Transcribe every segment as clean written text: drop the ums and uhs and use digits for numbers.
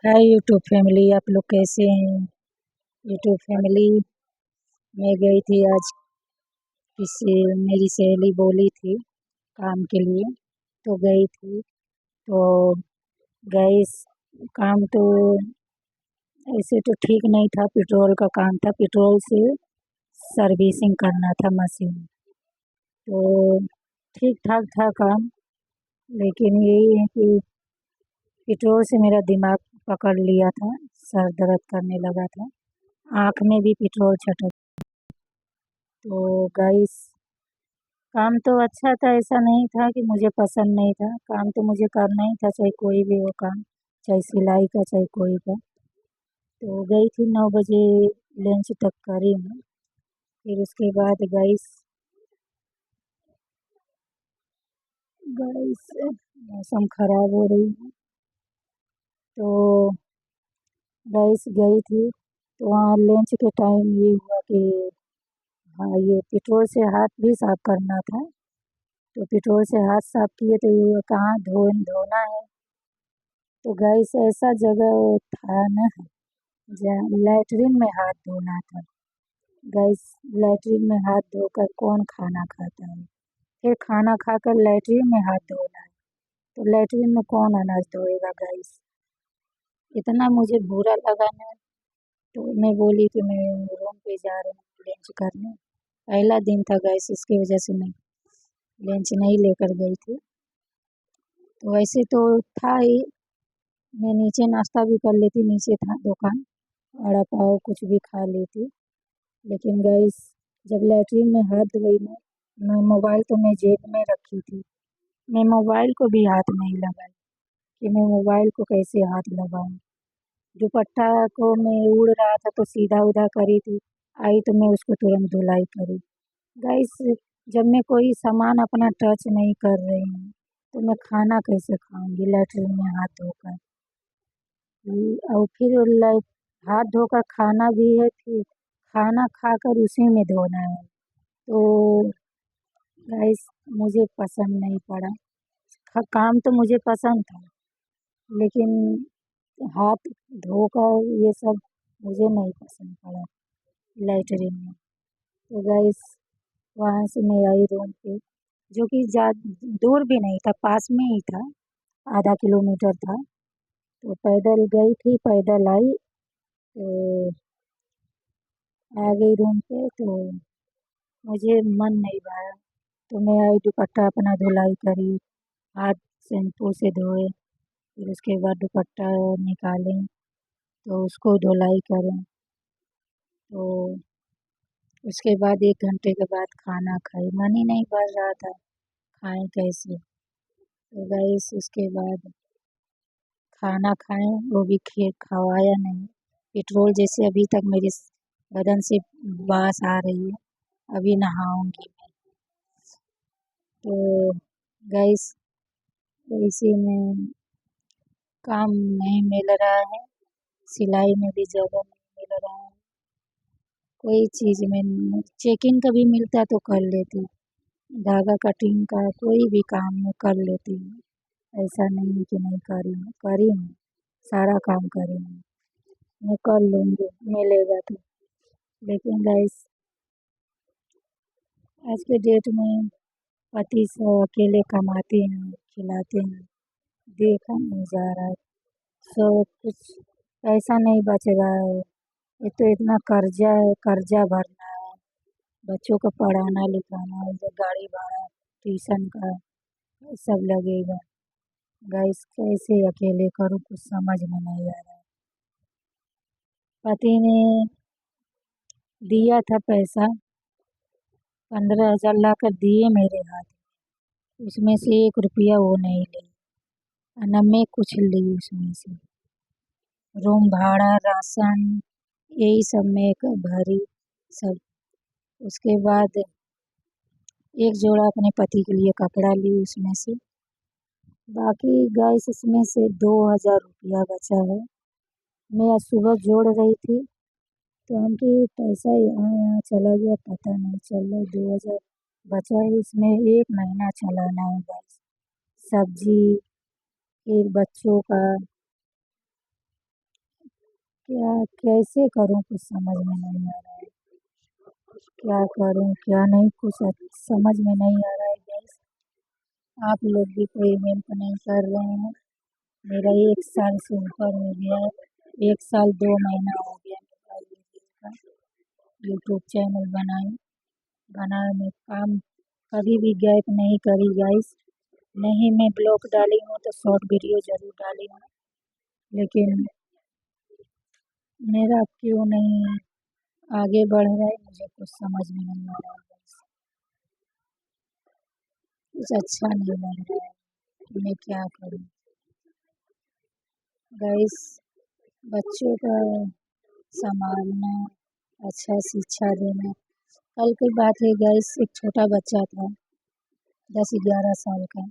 Hi YouTube family, आप लोग कैसे हैं? यूट्यूब फैमिली, मैं गई थी आज। किसी मेरी सहेली बोली थी काम के लिए, तो गई थी। तो गई काम तो ऐसे तो ठीक नहीं था, पेट्रोल का काम था। पेट्रोल से सर्विसिंग करना था मशीन। तो ठीक ठाक था काम, लेकिन यही है कि पेट्रोल से मेरा दिमाग पकड़ लिया था, सर दर्द करने लगा था, आँख में भी पेट्रोल छटक। तो गाइस, काम तो अच्छा था, ऐसा नहीं था कि मुझे पसंद नहीं था। काम तो मुझे करना ही था, चाहे कोई भी हो काम, चाहे सिलाई का चाहे कोई का। तो गई थी 9 बजे, लंच तक करी मैं। फिर उसके बाद गाइस गाइस मौसम खराब हो रही है, तो गाइस गई थी। तो वहाँ लंच के टाइम ये हुआ कि हाँ, ये पेट्रोल से हाथ भी साफ करना था। तो पेट्रोल से हाथ साफ किए तो ये कहाँ धोना है। तो गाइस ऐसा जगह था ना, जहाँ लैट्रिन में हाथ धोना था। गैस, लैट्रिन में हाथ धोकर कौन खाना खाता है? फिर खाना खाकर लैट्रिन में हाथ धोना है, तो लैट्रिन में कौन अनाज धोएगा गैस? इतना मुझे बुरा लगा ना। तो मैं बोली कि मैं रूम पे जा रही हूँ लंच करने। पहला दिन था गैस, इसकी वजह से मैं लंच नहीं लेकर गई थी। तो वैसे तो था ही, मैं नीचे नाश्ता भी कर लेती, नीचे था दुकान, वड़ा पाव कुछ भी खा लेती। लेकिन गैस, जब लैट्रिन में हाथ धोई ना, मैं मोबाइल तो मैं जेब में रखी थी, मैं मोबाइल को भी हाथ नहीं लगाई कि मैं मोबाइल को कैसे हाथ लगाऊं। दुपट्टा को मैं उड़ रहा था तो सीधा उधा करी थी, आई तो मैं उसको तुरंत धुलाई करी। गैस, जब मैं कोई सामान अपना टच नहीं कर रही हूँ, तो मैं खाना कैसे खाऊंगी लैट्रिन में हाथ धोकर? और फिर हाथ धोकर खाना भी है, फिर खाना खाकर उसी में धोना है। तो गाइस, मुझे पसंद नहीं पड़ा। काम तो मुझे पसंद था, लेकिन हाथ धोकर ये सब मुझे नहीं पसंद पड़ा लैट्रिन में। तो गाइस, वहाँ से मैं आई रूम पे, जो कि दूर भी नहीं था, पास में ही था, आधा किलोमीटर था। तो पैदल गई थी, पैदल आई। तो आ गई रूम पे, तो मुझे मन नहीं भाया। तो मैं आई, दुपट्टा अपना धुलाई करी, हाथ शैम्पू से धोए। फिर उसके बाद दुपट्टा निकालें, तो उसको धुलाई करें। तो उसके बाद 1 घंटे के बाद खाना खाई, मन ही नहीं भर रहा था, खाएं कैसे? तो गाइस, उसके बाद खाना खाएं, वो भी खवाया नहीं। पेट्रोल जैसे अभी तक मेरे बदन से बास आ रही है, अभी नहाऊंगी मैं। तो गाइस, इसी में काम नहीं मिल रहा है, सिलाई में भी जगह नहीं मिल रहा है, कोई चीज़ में चेकिंग का भी मिलता तो कर लेती, धागा कटिंग का कोई भी काम मैं कर लेती हूँ। ऐसा नहीं है कि नहीं करी हूँ, सारा काम करी हूँ, मैं कर लूँगी, मिलेगा तो। लेकिन गाइस, आज के डेट में पति सब अकेले कमाते हैं, खिलाते हैं, देखा नहीं जा रहा है। सब कुछ पैसा नहीं बच रहा है। एक तो इतना कर्जा है, कर्जा भरना है, बच्चों को पढ़ाना लिखाना है, जो गाड़ी भाड़ा, ट्यूशन का सब लगेगा। गाइस, कैसे अकेले करूँ, कुछ समझ में नहीं आ रहा है। पति ने दिया था पैसा, 15,000 ला कर दिए मेरे हाथ, उसमें से 1 रुपया वो नहीं ली, और न मैं कुछ ली उसमें से। रूम भाड़ा, राशन, यही सब में भरी सब। उसके बाद एक जोड़ा अपने पति के लिए कपड़ा ली उसमें से। बाकी गैस, इसमें से 2,000 रुपया बचा है। मैं आज सुबह जोड़ रही थी, तो हमको पैसा यहाँ यहाँ चला गया, पता नहीं चल रहा। 2,000 बचा है, इसमें 1 महीना चलाना है गैस। सब्जी, फिर बच्चों का क्या कैसे करूँ कुछ समझ में नहीं आ रहा है। क्या करूँ क्या नहीं कुछ समझ में नहीं आ रहा है गैस। आप लोग भी कोई हेल्प नहीं कर रहे हैं। मेरा 1 साल से ऊपर हो गया है। 1 साल 2 महीना हो गया मेरा यूट्यूब का यूट्यूब चैनल बनाए में काम कभी भी गैप नहीं करी गाइस। नहीं मैं ब्लॉग डाली हूँ तो शॉर्ट वीडियो ज़रूर डाली हूँ, लेकिन मेरा क्यों नहीं आगे बढ़ रहा है मुझे कुछ समझ में नहीं आ रहा है गाइस। कुछ अच्छा नहीं लग रहा है कि मैं क्या करूँ गाइस। बच्चों का संभालना, अच्छा शिक्षा देना। कल की बात है गाइस, एक छोटा बच्चा था 10-11 साल का,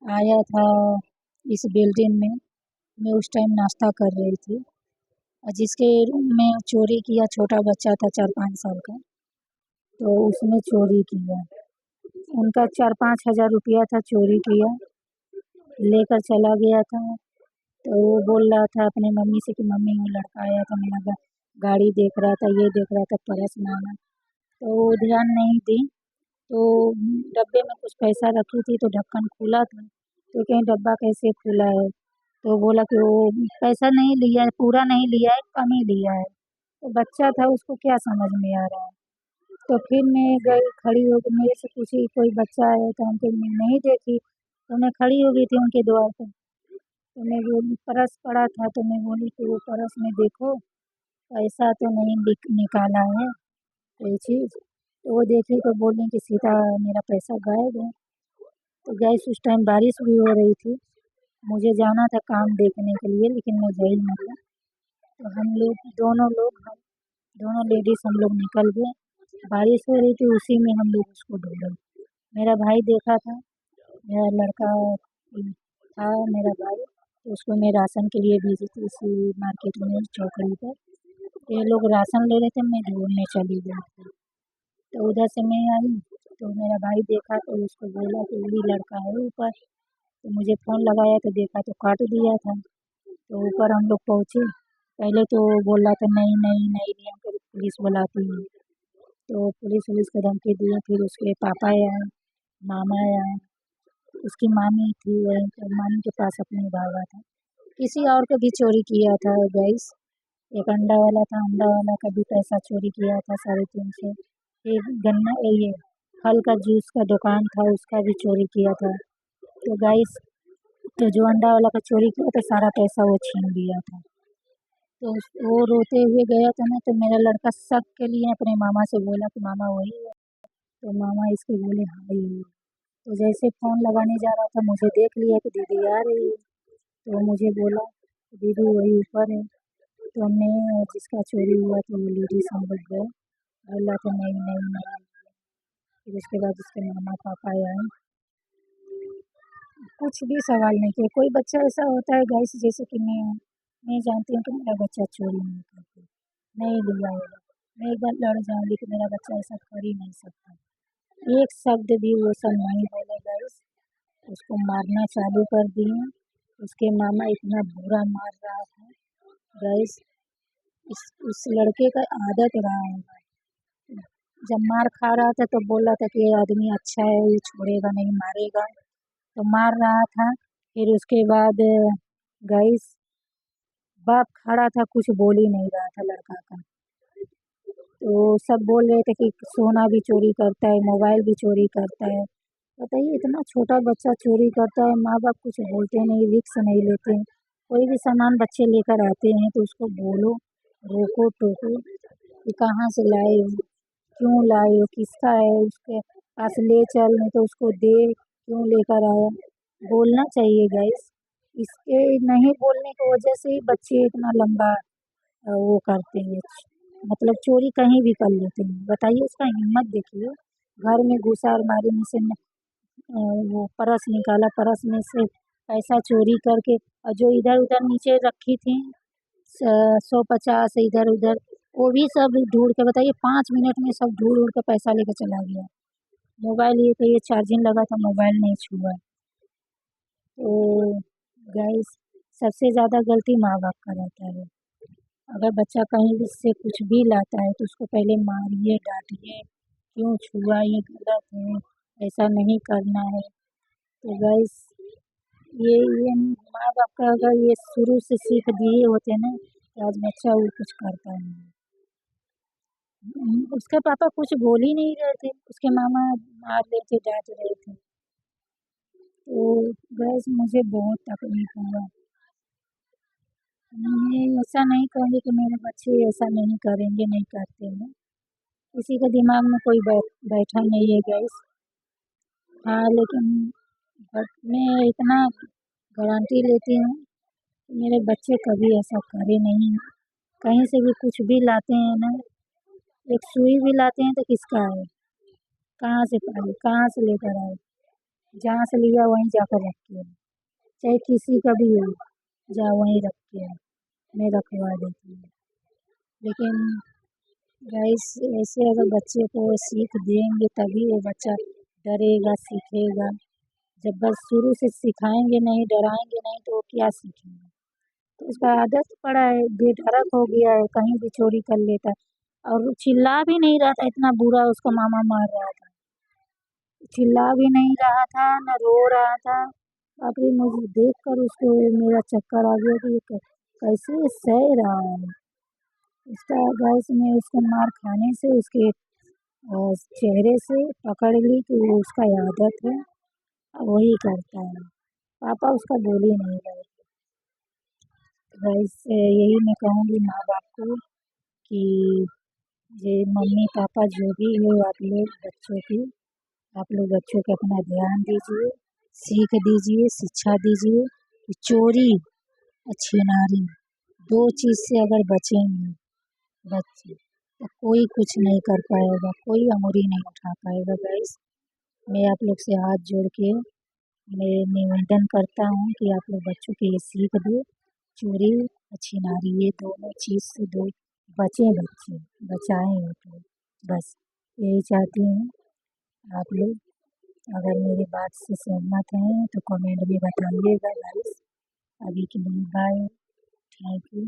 आया था इस बिल्डिंग में। मैं उस टाइम नाश्ता कर रही थी और जिसके रूम में चोरी किया छोटा बच्चा था 4-5 साल का, तो उसने चोरी किया। उनका 4-5 हज़ार रुपया था, चोरी किया, लेकर चला गया था। तो वो बोल रहा था अपनी मम्मी से कि मम्मी वो लड़का आया था, मेरा गाड़ी देख रहा था, ये देख रहा था, पर्स मांगा। तो वो ध्यान नहीं दी। तो डब्बे में कुछ पैसा रखी थी तो ढक्कन खुला था, तो कहीं डब्बा कैसे खुला है। तो बोला कि वो पैसा नहीं लिया है, पूरा नहीं लिया है, कम ही लिया है। तो बच्चा था, उसको क्या समझ में आ रहा है। तो फिर मैं गई, खड़ी हो गई, मेरे से पूछी कोई बच्चा है, तो हमको मैं नहीं देखी, तो मैं खड़ी हो गई थी उनके द्वार पे। तो मैं बोली पर्स पड़ा था, तो मैं बोली कि वो पर्स में देखो पैसा तो नहीं निकाला है कोई चीज़। तो वो देखी तो बोली कि सीता मेरा पैसा गायब है। तो गैस उस टाइम बारिश भी हो रही थी, मुझे जाना था काम देखने के लिए, लेकिन मैं गई नहीं। तो हम दोनों लेडीज़ हम लोग निकल गए। बारिश हो रही थी, उसी में हम लोग उसको ढूंढे। मेरा भाई देखा था, मेरा लड़का था मेरा भाई, तो उसको मैं राशन के लिए भेजी थी इसी मार्केट में चौकड़ी पर। ये लोग राशन ले रहे थे, मैं ढूंढने चली गई थी। तो उधर से मैं आई, तो मेरा भाई देखा तो उसको बोला कि वही लड़का है ऊपर। तो मुझे फ़ोन लगाया तो देखा तो काट दिया था। तो ऊपर हम लोग पहुँचे, पहले तो बोल रहा था नहीं नहीं नहीं नहीं, हमको पुलिस बुलाती है। तो पुलिस वुलिस को धमकी दिए, फिर उसके पापा आए, मामा आए, उसकी मामी थी वहीं पे, मामी के पास अपने भागा था। किसी और का भी चोरी किया था गैस। एक अंडा वाला था, अंडा वाला का भी पैसा चोरी किया था 350। एक गन्ना ये फल का जूस का दुकान था, उसका भी चोरी किया था। तो गाइस, तो जो अंडा वाला का चोरी किया था सारा पैसा वो छीन लिया था। तो वो रोते हुए गया था ना, तो मेरा लड़का शक के लिए अपने मामा से बोला कि मामा वही है। तो मामा इसके बोले हाँ वही है। तो जैसे फ़ोन लगाने जा रहा था, मुझे देख लिया कि दीदी आ रही है। तो वो मुझे बोला कि दीदी वही ऊपर है। तो मैं जिसका चोरी हुआ तो वो लेडीज़ हम लोग गए, बोला था नहीं नहीं नहीं। फिर उसके बाद उसके मामा पापा आए, कुछ भी सवाल नहीं किया। कोई बच्चा ऐसा होता है गाइस, जैसे कि मैं जानती हूँ कि मेरा बच्चा चोरी नहीं करता, नहीं लिया होगा, मैं एक बार लड़ जाऊँगी कि मेरा बच्चा ऐसा कर ही नहीं सकता। एक शब्द भी वो सब नहीं बोले गाइस, उसको मारना चालू कर दिए। उसके मामा इतना बुरा मार रहा था गाइस, उस लड़के का आदत रहा होगा। जब मार खा रहा था तो बोल रहा था कि ये आदमी अच्छा है, ये छोड़ेगा नहीं, मारेगा। तो मार रहा था। फिर उसके बाद गाइस, बाप खड़ा था, कुछ बोल ही नहीं रहा था लड़का का। तो सब बोल रहे थे कि सोना भी चोरी करता है, मोबाइल भी चोरी करता है। बताइए इतना छोटा बच्चा चोरी करता है, माँ बाप कुछ बोलते नहीं, रिक्स नहीं लेते। कोई भी सामान बच्चे लेकर आते हैं तो उसको बोलो, रोको टोको कि कहाँ से लाए हो, क्यों लाए हो, किसका है, उसके पास ले चल, नहीं तो उसको दे, क्यों लेकर आया। बोलना चाहिए गाइस। इसके नहीं बोलने की वजह से ही बच्चे इतना लंबा वो करते हैं, मतलब चोरी कहीं भी कर लेते हैं। बताइए उसका हिम्मत देखिए, घर में घुसा, अलमारी में से वो पर्स निकाला, पर्स में से पैसा चोरी करके, और जो इधर उधर नीचे रखी थी 100-50 इधर उधर, वो भी सब ढूंढ के, बताइए 5 मिनट में सब ढूंढ ढूंढ के पैसा लेकर चला गया। मोबाइल ये तो ये चार्जिंग लगा था, मोबाइल नहीं छुआ। तो गाइस, सबसे ज़्यादा गलती माँ बाप का रहता है। अगर बच्चा कहीं भी से कुछ भी लाता है तो उसको पहले मारिए, डाँटिए, क्यों छुआ, ये गलत है, ऐसा नहीं करना है। तो गाइस ये माँ-बाप का अगर ये शुरू से सीख दिए होते ना, तो आज बच्चा वो कुछ करता नहीं। उसके पापा कुछ बोल ही नहीं रहे थे, उसके मामा मार रहे थे, डाँट रहे थे। तो गाइस मुझे बहुत तकलीफ़ हुआ। मैं ऐसा नहीं कहूँगी कि मेरे बच्चे ऐसा नहीं करेंगे, नहीं करते हैं। किसी के दिमाग में कोई बैठा नहीं है गाइस। हाँ, लेकिन बट मैं इतना गारंटी लेती हूँ कि मेरे बच्चे कभी ऐसा करे नहीं। कहीं से भी कुछ भी लाते हैं ना, एक सुई भी लाते हैं तो किसका है? कहाँ से पाए? कहाँ से लेकर आए? जहाँ से लिया वहीं जाकर रख के आओ। चाहे किसी का भी हो, जाओ वहीं रख के आओ। मैं रखवा देती हूँ। लेकिन गाइस ऐसे अगर बच्चे को सीख देंगे तभी वो बच्चा डरेगा, सीखेगा। जब बस शुरू से सिखाएँगे नहीं, डराएँगे नहीं तो वो क्या सीखेगा? तो उसका आदत पड़ा है, बेधड़क हो गया है, कहीं भी चोरी कर लेता है और चिल्ला भी नहीं रहा था, इतना बुरा उसका मामा मार रहा था। चिल्ला भी नहीं रहा था, ना रो रहा था। बाप रे! मुझे देखकर उसको मेरा चक्कर आ गया कि ये कैसे सह रहा है। उसका गाइस मैं उसको मार खाने से उसके चेहरे से पकड़ ली कि वो उसका आदत है, वही करता है। पापा उसका बोल ही नहीं रहे थे। गाइस यही मैं कहूँगी माँ-बाप को कि ये मम्मी-पापा जो भी हो आप लोग बच्चों को अपना ध्यान दीजिए, सीख दीजिए, शिक्षा दीजिए कि चोरी और छिनारी 2 चीज़ से अगर बचेंगे बच्चे तो कोई कुछ नहीं कर पाएगा, कोई अंगुरी नहीं उठा पाएगा गाइस। मैं आप लोग से हाथ जोड़ के मैं निवेदन करता हूँ कि आप लोग बच्चों को ये सीख दो, चोरी और छिनारी ये दोनों चीज़ से बचें बच्चे, बचाएँ उनको। बस यही चाहती हूँ। आप लोग अगर मेरी बात से सहमत हैं तो कमेंट में बताइएगा गाइस। अभी के लिए बाय, थैंक यू।